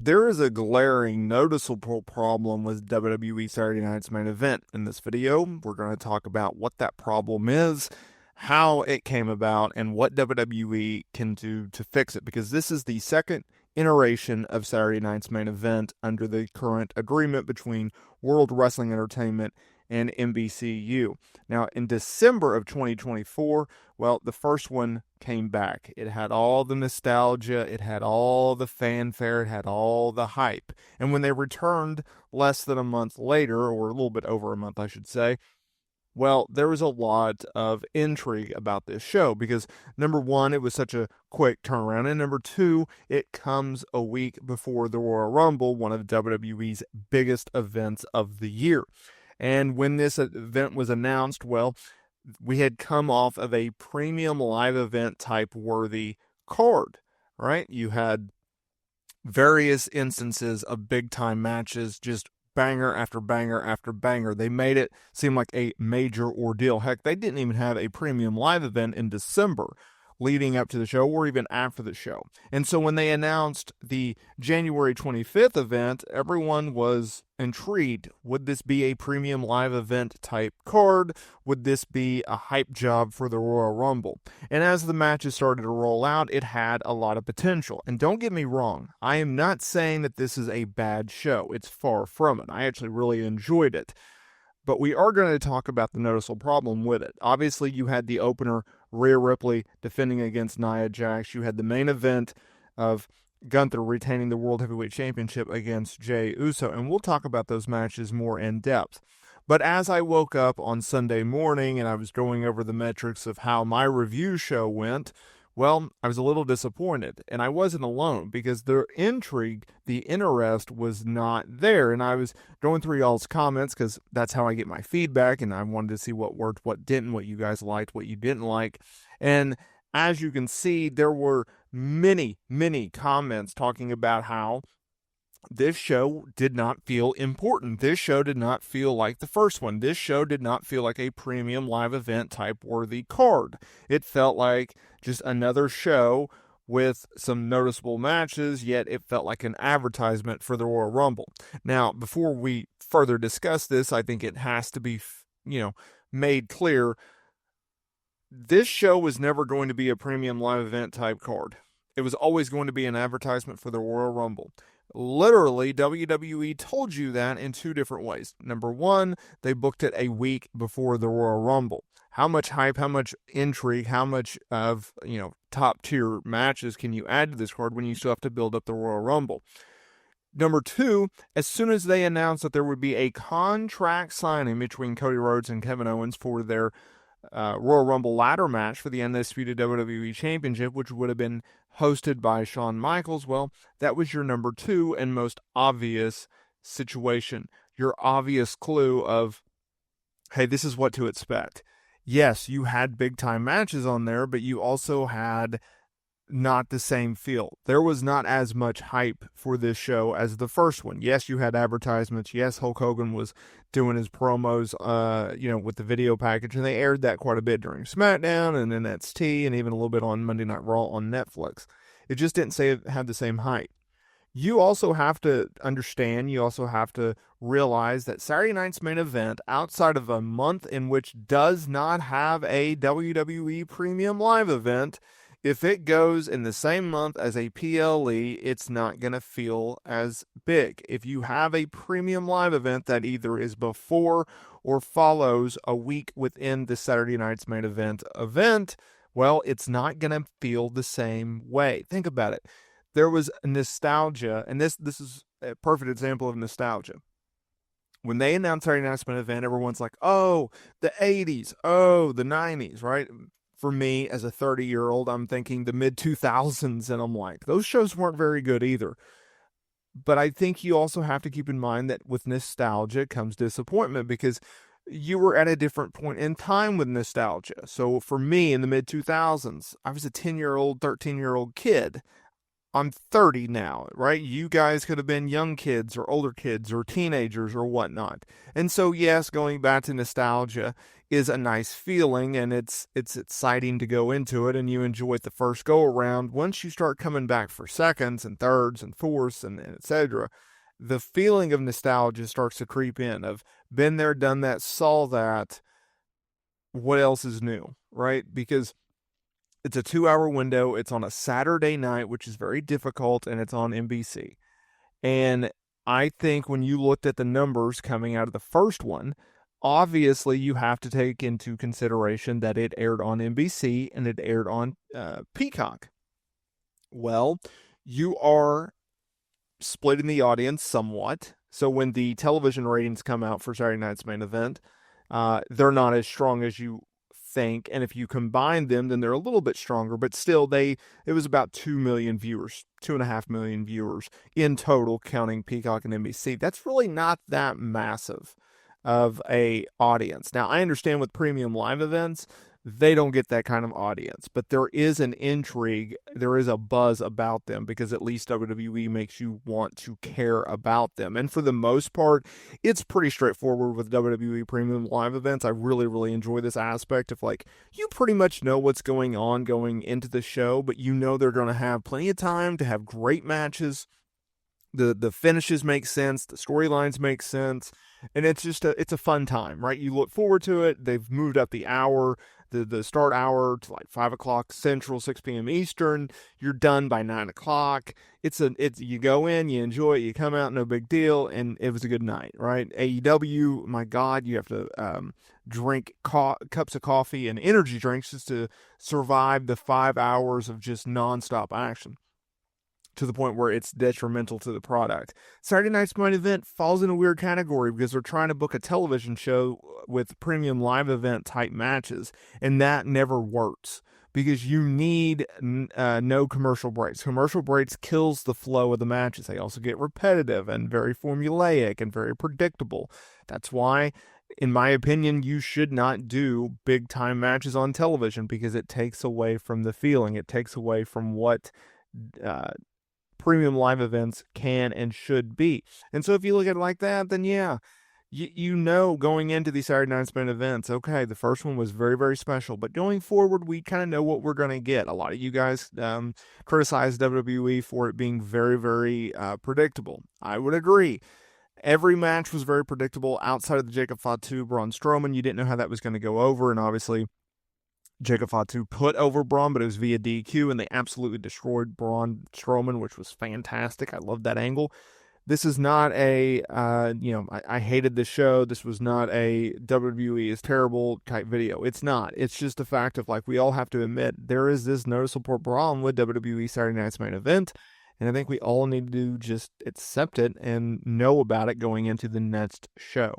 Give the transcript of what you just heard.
There is a glaring, noticeable problem with WWE Saturday Night's main event. In this video, we're going to talk about what that problem is, how it came about, and what WWE can do to fix it, because this is the second iteration of Saturday Night's main event under the current agreement between World Wrestling Entertainment and NBCU. Now, in December of 2024, well, the first one came back. It had all the nostalgia, it had all the fanfare, it had all the hype. And when they returned less than a month later, or a little bit over a month, I should say, well, there was a lot of intrigue about this show because, number one, it was such a quick turnaround, and number two, it comes a week before the Royal Rumble, one of WWE's biggest events of the year. And when this event was announced, well, we had come off of a premium live event type worthy card, right? You had various instances of big time matches, just banger after banger after banger. They made it seem like a major ordeal. Heck, they didn't even have a premium live event in December leading up to the show or even after the show. And so when they announced the January 25th event, everyone was intrigued. Would this be a premium live event type card? Would this be a hype job for the Royal Rumble? And as the matches started to roll out, it had a lot of potential. And don't get me wrong, I am not saying that this is a bad show. It's far from it. I actually really enjoyed it. But we are going to talk about the noticeable problem with it. Obviously, you had the opener, Rhea Ripley defending against Nia Jax. You had the main event of Gunther retaining the World Heavyweight Championship against Jey Uso. And we'll talk about those matches more in depth. But as I woke up on Sunday morning and I was going over the metrics of how my review show went, well, I was a little disappointed, and I wasn't alone because the intrigue, the interest was not there. And I was going through y'all's comments because that's how I get my feedback, and I wanted to see what worked, what didn't, what you guys liked, what you didn't like. And as you can see, there were many, many comments talking about how this show did not feel important. This show did not feel like the first one. This show did not feel like a premium live event type worthy card. It felt like just another show with some noticeable matches, yet it felt like an advertisement for the Royal Rumble. Now, before we further discuss this, I think it has to be, made clear this show was never going to be a premium live event type card. It was always going to be an advertisement for the Royal Rumble. Literally, WWE told you that in two different ways. Number one, they booked it a week before the Royal Rumble. How much hype, how much intrigue, how much of, top tier matches can you add to this card when you still have to build up the Royal Rumble? Number two, as soon as they announced that there would be a contract signing between Cody Rhodes and Kevin Owens for their Royal Rumble ladder match for the Undisputed WWE Championship, which would have been hosted by Shawn Michaels, well, that was your number two and most obvious situation. Your obvious clue of, hey, this is what to expect. Yes, you had big time matches on there, but you also had not the same feel. There was not as much hype for this show as the first one. Yes, you had advertisements. Yes, Hulk Hogan was doing his promos, with the video package, and they aired that quite a bit during SmackDown and NXT and even a little bit on Monday Night Raw on Netflix. It just didn't say it had the same hype. You also have to understand, you also have to realize that Saturday Night's main event, outside of a month in which does not have a WWE Premium Live event, if it goes in the same month as a PLE, it's not going to feel as big. If you have a premium live event that either is before or follows a week within the Saturday Night's main event, well, it's not going to feel the same way. Think about it. There was nostalgia, and this is a perfect example of nostalgia. When they announced Saturday Night's main event, everyone's like, oh, the 80s, oh, the 90s, right? For me, as a 30-year-old, I'm thinking the mid-2000s, and I'm like, those shows weren't very good either. But I think you also have to keep in mind that with nostalgia comes disappointment because you were at a different point in time with nostalgia. So for me, in the mid-2000s, I was a 10-year-old, 13-year-old kid. I'm 30 now, right? You guys could have been young kids or older kids or teenagers or whatnot. And so, yes, going back to nostalgia is a nice feeling, and it's exciting to go into it, and you enjoy it the first go around. Once you start coming back for seconds and thirds and fourths and etc., the feeling of nostalgia starts to creep in of been there, done that, saw that. What else is new, right? Because it's a 2 hour window. It's on a Saturday night, which is very difficult, and it's on NBC. And I think when you looked at the numbers coming out of the first one, obviously you have to take into consideration that it aired on NBC and it aired on Peacock. Well, you are splitting the audience somewhat. So when the television ratings come out for Saturday night's main event, they're not as strong as you think, and if you combine them, then they're a little bit stronger. But still, it was about 2 million viewers, 2.5 million viewers in total, counting Peacock and NBC. That's really not that massive of a audience. Now, I understand with premium live events, they don't get that kind of audience, but there is an intrigue, there is a buzz about them because at least WWE makes you want to care about them. And for the most part, it's pretty straightforward with WWE premium live events. I really, really enjoy this aspect of like, you pretty much know what's going on going into the show, but you know they're going to have plenty of time to have great matches. The finishes make sense, the storylines make sense, and it's a fun time, right? You look forward to it. They've moved up the hour, the start hour to like 5 o'clock Central, 6 p.m. Eastern. You're done by 9 o'clock. You go in, you enjoy it, you come out, no big deal, and it was a good night, right? AEW, my God, you have to drink cups of coffee and energy drinks just to survive the 5 hours of just nonstop action, to the point where it's detrimental to the product. Saturday night's main event falls in a weird category because they're trying to book a television show with premium live event type matches, and that never works because you need no commercial breaks. Commercial breaks kills the flow of the matches. They also get repetitive and very formulaic and very predictable. That's why, in my opinion, you should not do big time matches on television because it takes away from the feeling. It takes away from what premium live events can and should be. And so if you look at it like that, then yeah, you know going into these Saturday night's main events, okay, the first one was very, very special, but going forward, we kind of know what we're going to get. A lot of you guys criticize WWE for it being very, very predictable. I would agree. Every match was very predictable outside of the Jacob Fatu Braun Strowman. You didn't know how that was going to go over, and obviously Jacob Fatu put over Braun, but it was via DQ, and they absolutely destroyed Braun Strowman, which was fantastic. I love that angle. This is not a, I hated this show. This was not a WWE is terrible type video. It's not. It's just a fact of, like, we all have to admit, there is this noticeable problem with WWE Saturday Night's Main Event, and I think we all need to just accept it and know about it going into the next show.